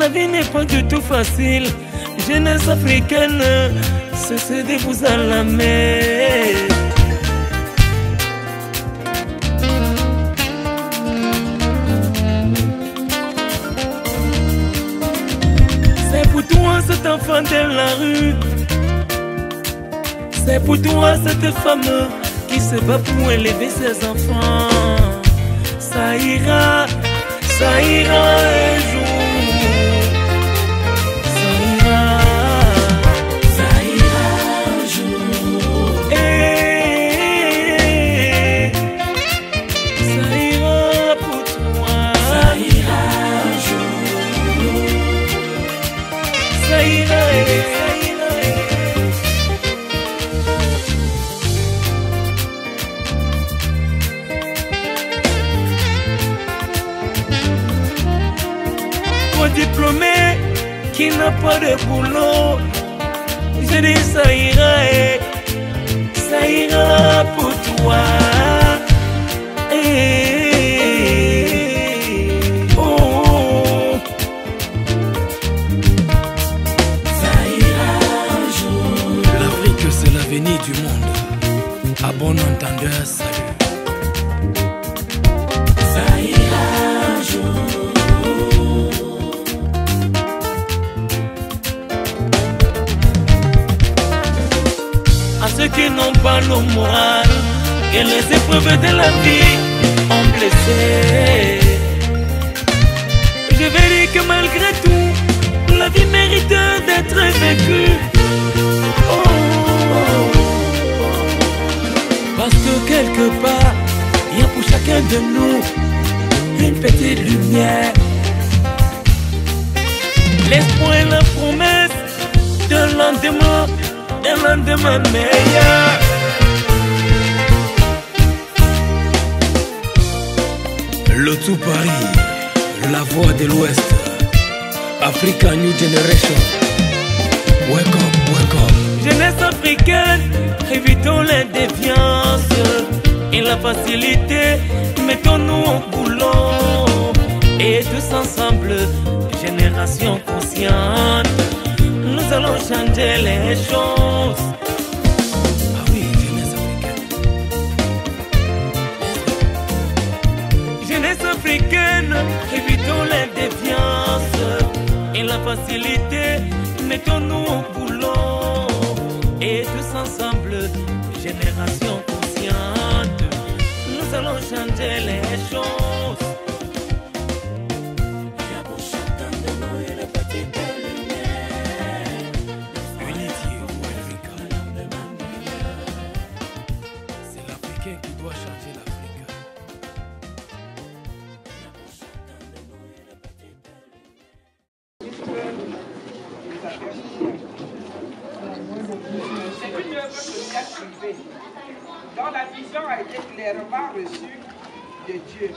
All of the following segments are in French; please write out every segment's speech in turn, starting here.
La vie n'est pas du tout facile. Jeunesse africaine, cessez de vous allamer. C'est pour toi cet enfant de la rue. C'est pour toi cette femme qui se bat pour élever ses enfants. Ça ira un jour. Diplômé qui n'a pas de boulot, je dis ça ira pour toi. Oh. Ça ira un jour. L'Afrique c'est l'avenir du monde. À bon entendeur, salut. Ça ira un jour. À ceux qui n'ont pas le moral, que les épreuves de la vie ont blessé, je vais dire que malgré tout, la vie mérite d'être vécue. Oh, oh, oh. Parce que quelque part, il y a pour chacun de nous une petite lumière. L'espoir et la promesse de lendemain. Un lendemain meilleur. Le tout Paris, la voix de l'Ouest, Africa New Generation. Wake up, wake up. Jeunesse africaine, évitons les déviances et la facilité, mettons-nous au boulot. Et tous ensemble, génération consciente, nous allons changer les choses. Ah oui, jeunesse africaine. Jeunesse africaine, évitons les déviances et la facilité, mettons-nous au boulot. Et tous ensemble, génération consciente, nous allons changer les choses. C'est une œuvre sociale privée dont la vision a été clairement reçue de Dieu.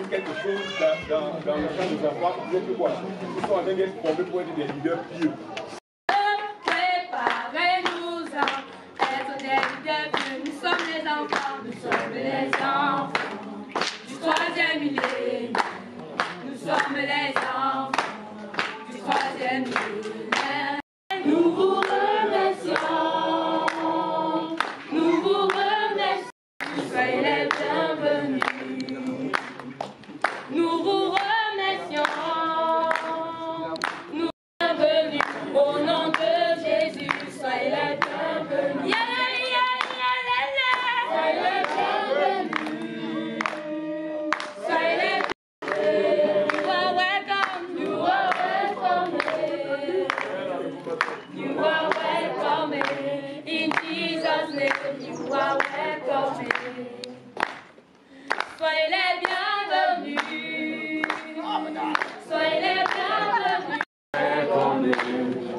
Quelque chose dans le champ des enfants, vous êtes quoi? Ils sont en train d'être formés pour être des leaders pieux. Préparez-nous à être des leaders pieux. Nous sommes les enfants du troisième millénaire. Nous sommes les enfants du troisième millénaire. Nous vous remercions. Nous vous remercions. Soyez les bienvenus. Nous vous remercions. Nous bienvenus au nom de Jésus. Soyez les bienvenus. Soyez les bienvenus. Soyez les bienvenus. You are welcome. You are welcome. You are welcome. In Jesus' name, you are welcome. Soyez les bienvenus. Soyez les bienvenus. Welcome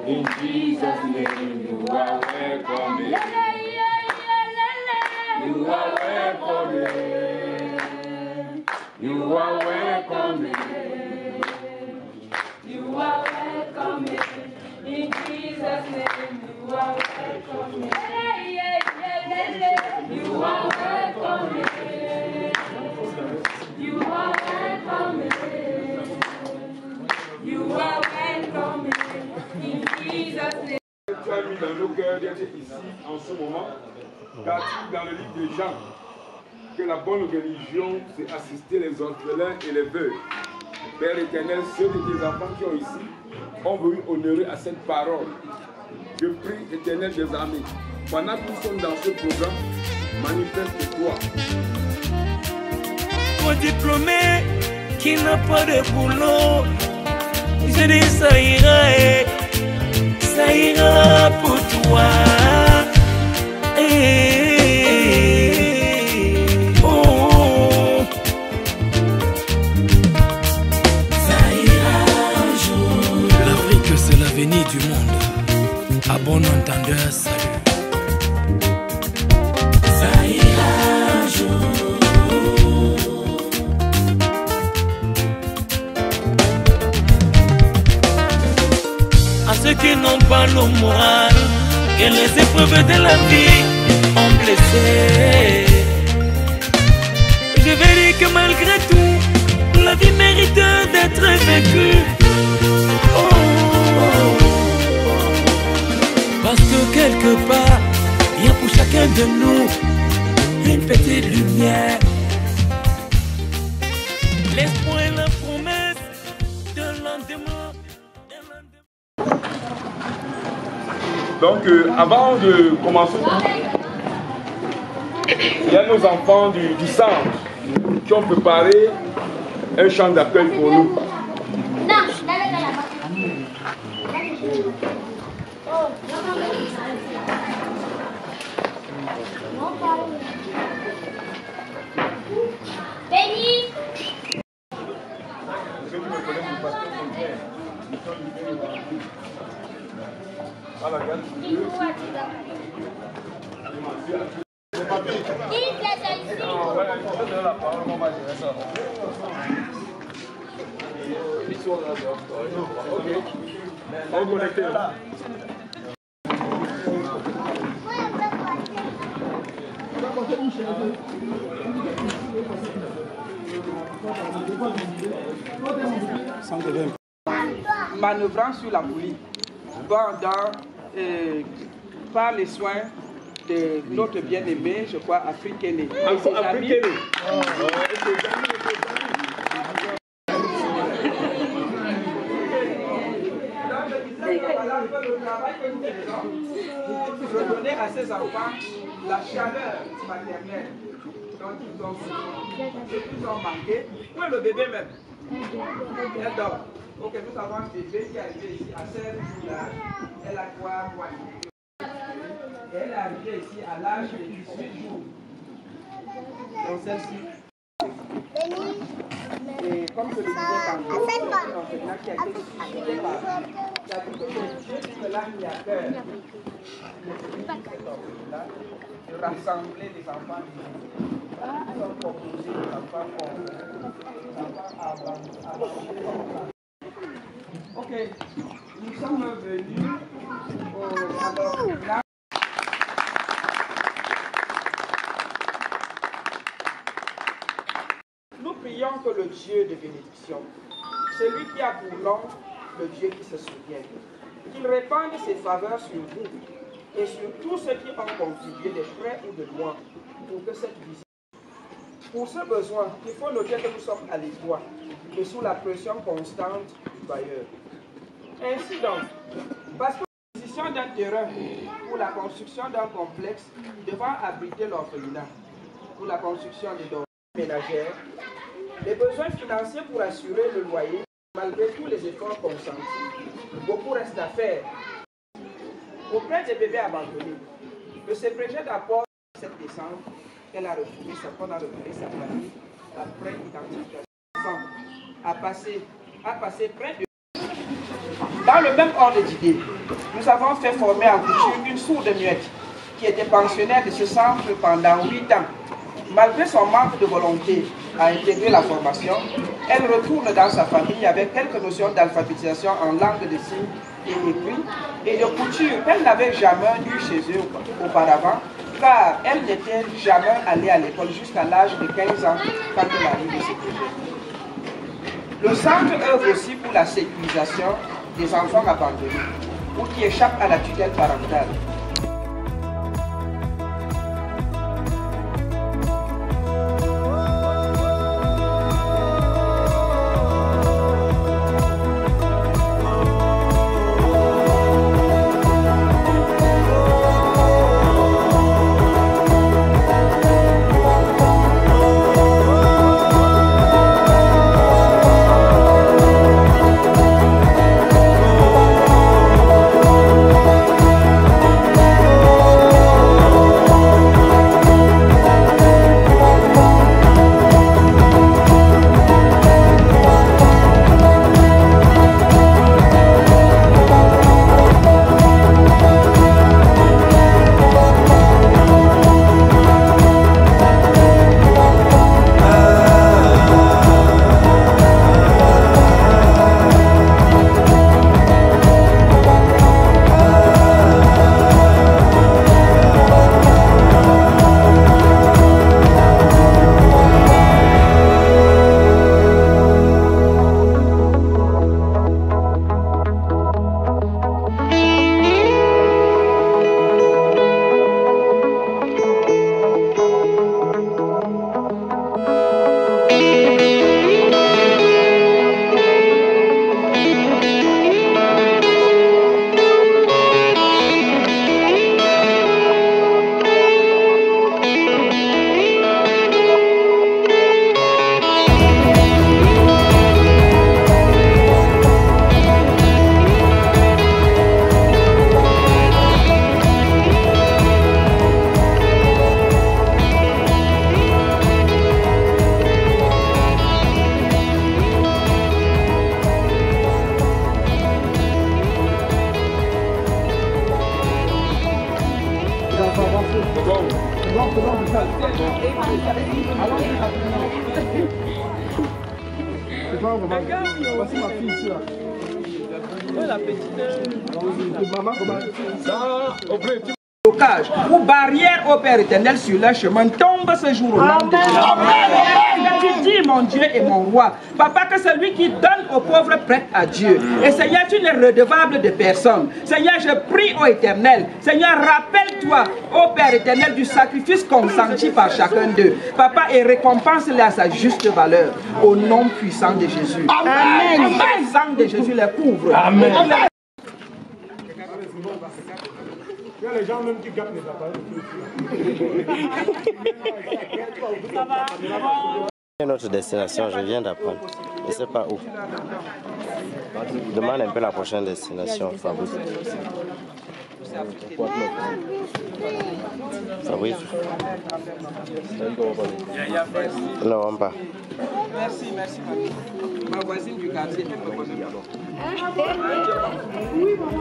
in Jesus' name, you are welcome. You are welcome. You are welcome. You are welcome. In Jesus' name, you are welcome. You are welcome. You are welcome. d'être ici en ce moment, car dans le livre de Jean, que la bonne religion, c'est assister les orphelins et les veuves. Père éternel, ceux de tes enfants qui ont ici ont voulu honorer à cette parole. Je prie, éternel des armées, pendant que nous sommes dans ce programme, manifeste-toi. Mon diplômé qui n'a pas de boulot, je dis ça ira pour toi. L'Afrique, c'est l'avenir du monde. À bon entendeur, salut. Ça ira un jour. À ceux qui n'ont pas le moral, que les épreuves de la vie ont blessé, je vais dire que malgré tout, la vie mérite d'être vécue. Parce que quelque part, il y a pour chacun de nous une petite lumière. L'espoir et la promesse de lendemain. Donc, avant de commencer, il y a nos enfants du centre qui ont préparé un chant d'accueil pour nous. Manœuvrant sur la poulie, par les soins de notre bien-aimé, je crois, Africaine. Redonner à ses enfants la chaleur maternelle dont ils ont manqué. Où est le bébé même? Elle dort. Ok, nous avons un bébé qui est arrivé ici à 16 jours. Elle a quoi? Et elle est arrivée ici à l'âge de 18 jours. Donc celle-ci. Et comme je le disais tantôt, c'est un enseignant qui a été suivi par Dieu là qui a peur de rassembler les enfants. Ils ont proposé les enfants ok, nous sommes venus là. Nous prions que le Dieu de bénédiction, celui qui a pour nom le Dieu qui se souvient, qu'il répande ses faveurs sur vous et sur tous ceux qui ont contribué de près ou de loin pour que cette visite. Pour ce besoin, il faut noter que nous sommes à l'étroit et sous la pression constante du bailleur. Ainsi donc, parce que l'acquisition d'un terrain pour la construction d'un complexe devant abriter l'orphelinat, pour la construction des dortoirs ménagères, les besoins financiers pour assurer le loyer, malgré tous les efforts consentis, beaucoup reste à faire. Auprès des bébés abandonnés, le CPG d'apporter cette décembre, elle a refusé sa famille après identification. A passé près de... Dans le même ordre d'idée, nous avons fait former en couture une sourde muette qui était pensionnaire de ce centre pendant 8 ans. Malgré son manque de volonté à intégrer la formation, elle retourne dans sa famille avec quelques notions d'alphabétisation en langue de signes et écrit et de couture qu'elle n'avait jamais eu chez eux auparavant, car elle n'était jamais allée à l'école jusqu'à l'âge de 15 ans quand elle arrive de ce projet. Le centre œuvre aussi pour la sécurisation des enfants abandonnés ou qui échappent à la tutelle parentale. vraiment, voici ma fille ici là. Ouais, la petite. Maman, comment ça? Blocage ou barrière au Père éternel sur leur chemin tombe ce jour au nom de Jésus. Tu dis, mon Dieu et mon roi, Papa, que celui qui donne aux pauvres prête à Dieu. Et Seigneur, tu n'es redevable de personne. Seigneur, je prie au éternel. Seigneur, rappelle-toi, ô Père éternel, du sacrifice consenti par chacun d'eux. Papa, et récompense-les à sa juste valeur. Au nom puissant de Jésus. Amen. Le sang de Jésus les couvre. Amen. Il y a les gens même qui gardent les appareils. Notre destination, je viens d'apprendre. Je ne sais pas où. Demande un peu la prochaine destination, Fabrice. Fabrice. Non, on pas. Merci, merci. Ma voisine du quartier, elle me connaît pas. Oui, maman.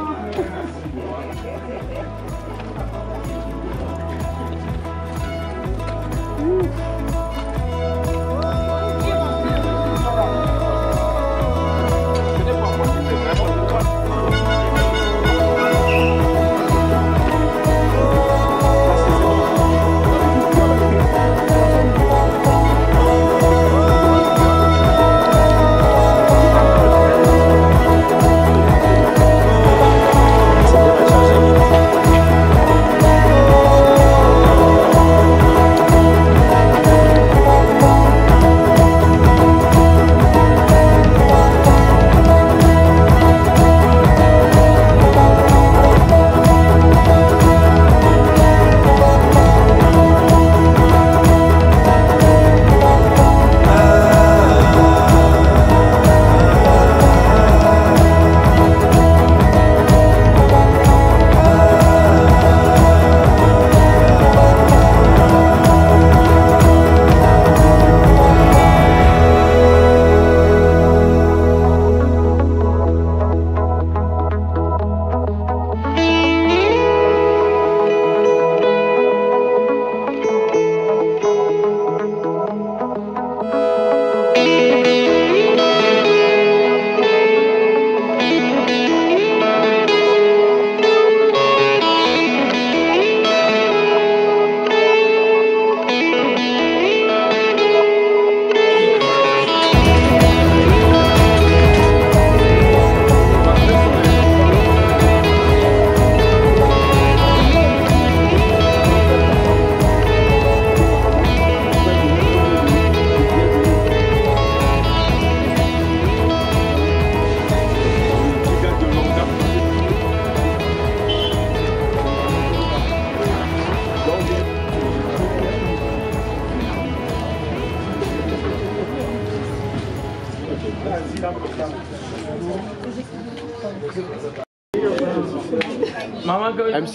Maman, MC,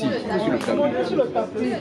sur le tapis.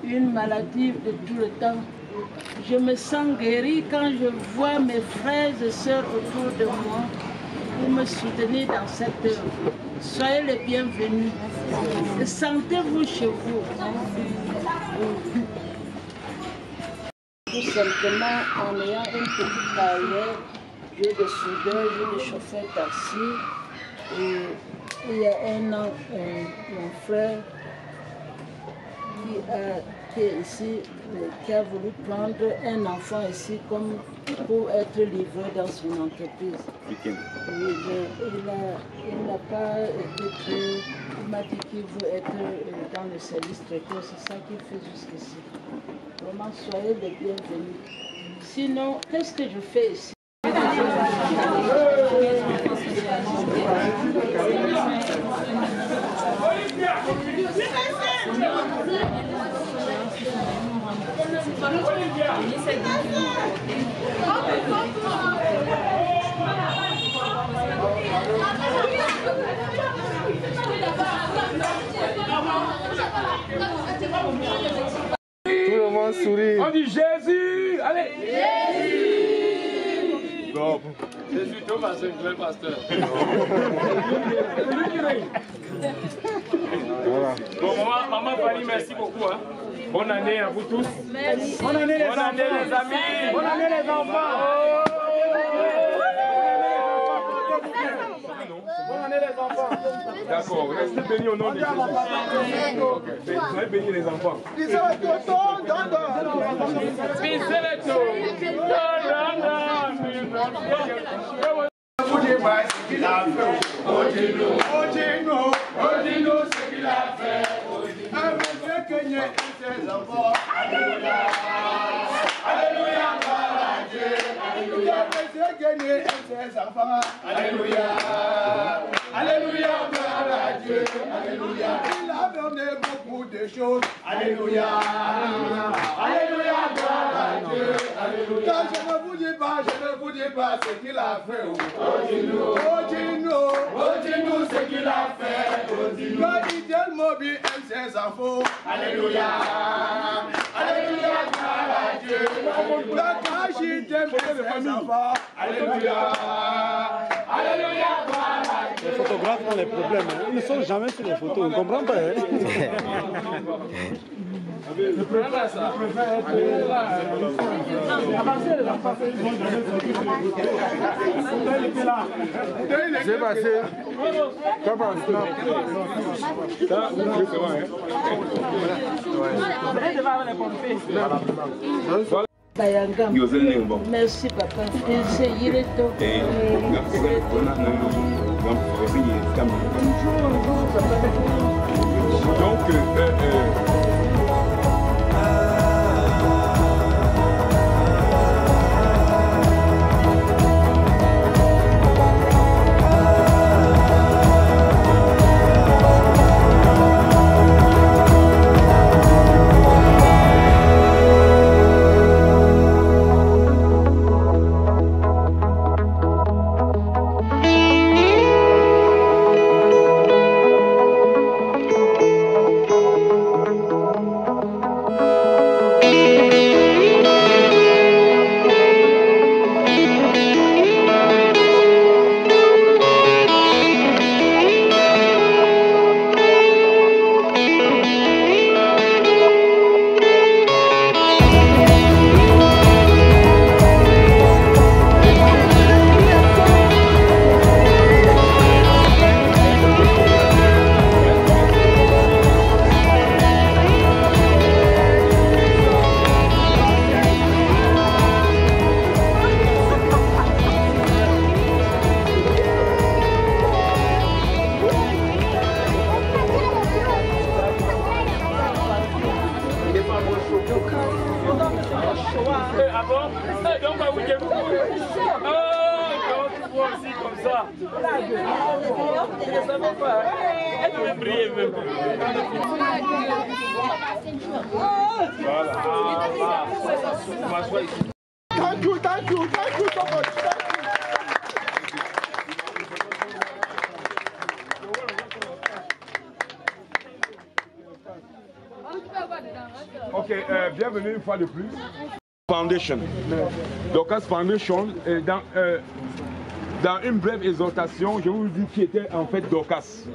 Une maladie de tout le temps. Je me sens guérie quand je vois mes frères et sœurs autour de moi pour me soutenir dans cette œuvre. Soyez les bienvenus. Sentez-vous chez vous. Tout simplement en ayant une petite carrière, j'ai des soudeurs, j'ai des chauffeurs taxi. Et il y a un an, mon frère qui est ici, qui a voulu prendre un enfant ici comme pour être livré dans son entreprise. Il n'a pas été pris. Il m'a dit qu'il veut être dans le service traiteur, c'est ça qu'il fait jusqu'ici. Vraiment, soyez les bienvenus. Sinon, qu'est-ce que je fais ici? Tout le monde sourit. On dit Jésus. Allez. Jésus. Non. Jésus, Thomas, c'est un vrai pasteur. Voilà. Bon, maman Fanny, merci beaucoup. Hein. Bonne année à vous tous. Merci. Bonne année les amis. Bonne année les enfants. Bonne année les enfants. D'accord, restez bénis au nom de Jésus. Soyez bénis les enfants. Alléluia, Alléluia, gloire à Dieu, Alléluia, il a donné beaucoup de choses, Alléluia, Alléluia, gloire à Dieu, Alléluia. Quand je ne vous dis pas ce qu'il a fait, oh dis-nous ce qu'il a fait, quand Idel Mobi aime ses enfants, Alléluia, Alléluia, gloire à Dieu, quand Jidem aime ses enfants, Alléluia, Alléluia, gloire à Dieu. Les photographes ont des problèmes. Ils ne sont jamais sur les photos. On ne comprend pas. Hein? Le problème est ça. C'est passé. Comment ça, Bayangam. Merci papa. C'est Yireto. Donc, ah bon? Donc, vous dites beaucoup. Donc, tu vois aussi comme ça. Je ne savais pas. Elle devait prier même. Voilà. Thank you so much. Ok, bienvenue une fois de plus. Foundation. Dorcas Foundation, dans une brève exhortation, je vous dis qui était en fait Dorcas.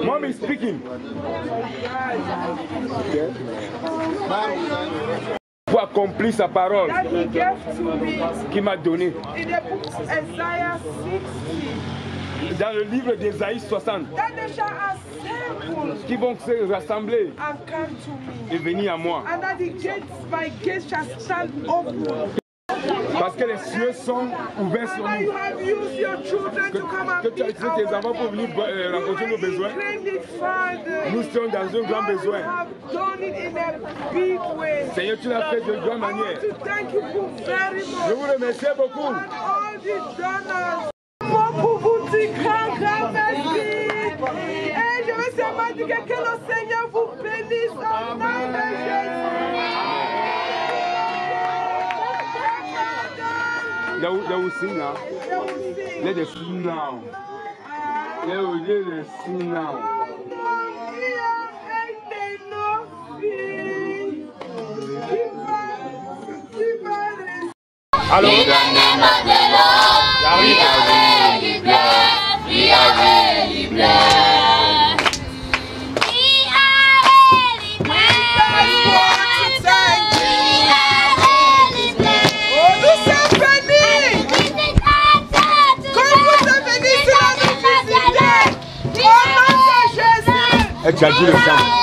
Mom is speaking. Pour accomplir sa parole qu'il m'a donnée. Dans le livre d'Ésaïe 60, qui vont se rassembler et venir à moi. Parce que les cieux sont ouverts sur nous. Que tu as utilisé tes enfants pour venir rencontrer nos besoins. Nous sommes dans un grand besoin. Seigneur, tu l'as fait de grande manière. Je vous remercie beaucoup. Pour vous dire grand merci. Et je veux seulement dire que le Seigneur vous bénisse au nom de Jésus. They will sing now. Let them sing now. They will sing now. Alors, tu as dit le sang.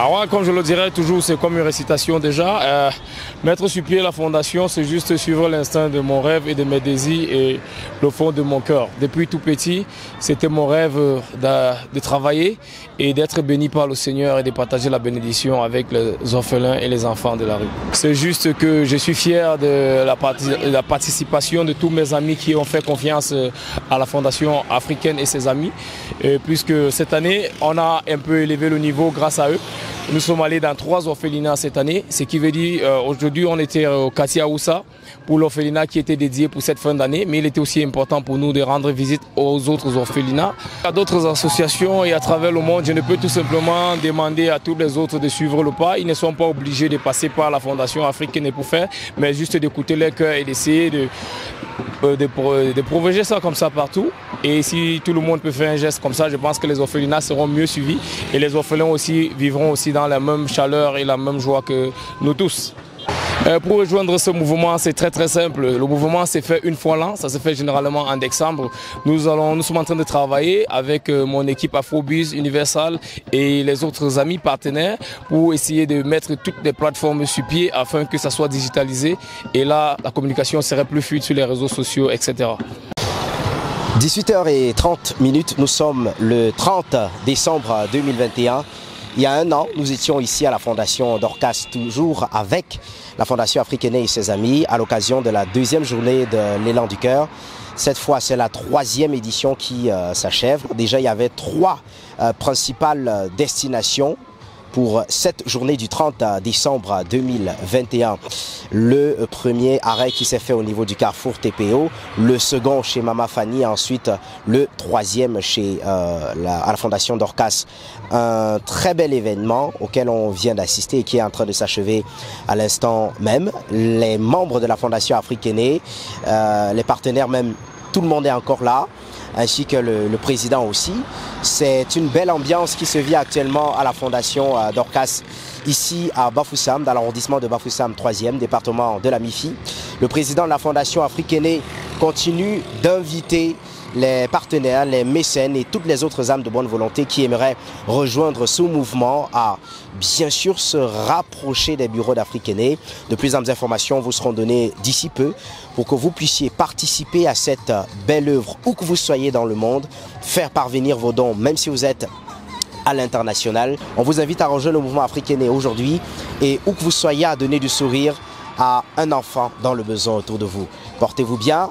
Alors ouais, comme je le dirais toujours, c'est comme une récitation déjà. Mettre sur pied la fondation, c'est juste suivre l'instinct de mon rêve et de mes désirs et le fond de mon cœur. Depuis tout petit, c'était mon rêve de travailler et d'être béni par le Seigneur et de partager la bénédiction avec les orphelins et les enfants de la rue. C'est juste que je suis fier de la participation de tous mes amis qui ont fait confiance à la Fondation africaine et ses amis, puisque cette année, on a un peu élevé le niveau grâce à eux. Nous sommes allés dans 3 orphelinats cette année, ce qui veut dire aujourd'hui on était au quartier Aoussa pour l'orphelinat qui était dédié pour cette fin d'année, mais il était aussi important pour nous de rendre visite aux autres orphelinats. À d'autres associations et à travers le monde, je ne peux tout simplement demander à tous les autres de suivre le pas. Ils ne sont pas obligés de passer par la Fondation africaine pour faire, mais juste d'écouter leur cœur et d'essayer de propager ça comme ça partout. Et si tout le monde peut faire un geste comme ça, je pense que les orphelinats seront mieux suivis et les orphelins aussi vivront aussi dans la même chaleur et la même joie que nous tous. Pour rejoindre ce mouvement, c'est très simple. Le mouvement s'est fait une fois l'an, ça se fait généralement en décembre. Nous sommes en train de travailler avec mon équipe Afrobiz, Universal et les autres amis partenaires pour essayer de mettre toutes les plateformes sur pied afin que ça soit digitalisé. Et là, la communication serait plus fluide sur les réseaux sociaux, etc. 18h30, nous sommes le 30 décembre 2021. Il y a un an, nous étions ici à la Fondation Dorcas, toujours avec la Fondation africaine et ses amis, à l'occasion de la 2e journée de l'élan du cœur. Cette fois, c'est la 3e édition qui s'achève. Déjà, il y avait 3 principales destinations pour cette journée du 30 décembre 2021. Le premier arrêt qui s'est fait au niveau du carrefour TPO, le second chez Mama Fanny et ensuite le 3e à la Fondation Dorcas. Un très bel événement auquel on vient d'assister et qui est en train de s'achever à l'instant même. Les membres de la Fondation africaine, les partenaires même, tout le monde est encore là, ainsi que le président aussi. C'est une belle ambiance qui se vit actuellement à la Fondation Dorcas, ici à Bafoussam, dans l'arrondissement de Bafoussam, 3e département de la MIFI. Le président de la Fondation africaine continue d'inviter les partenaires, les mécènes et toutes les autres âmes de bonne volonté qui aimeraient rejoindre ce mouvement à bien sûr se rapprocher des bureaux d'Africaine. De plus amples informations vous seront données d'ici peu pour que vous puissiez participer à cette belle œuvre où que vous soyez dans le monde, faire parvenir vos dons même si vous êtes à l'international. On vous invite à rejoindre le mouvement africain aujourd'hui et où que vous soyez à donner du sourire à un enfant dans le besoin autour de vous. Portez-vous bien.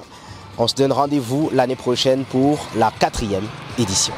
On se donne rendez-vous l'année prochaine pour la 4e édition.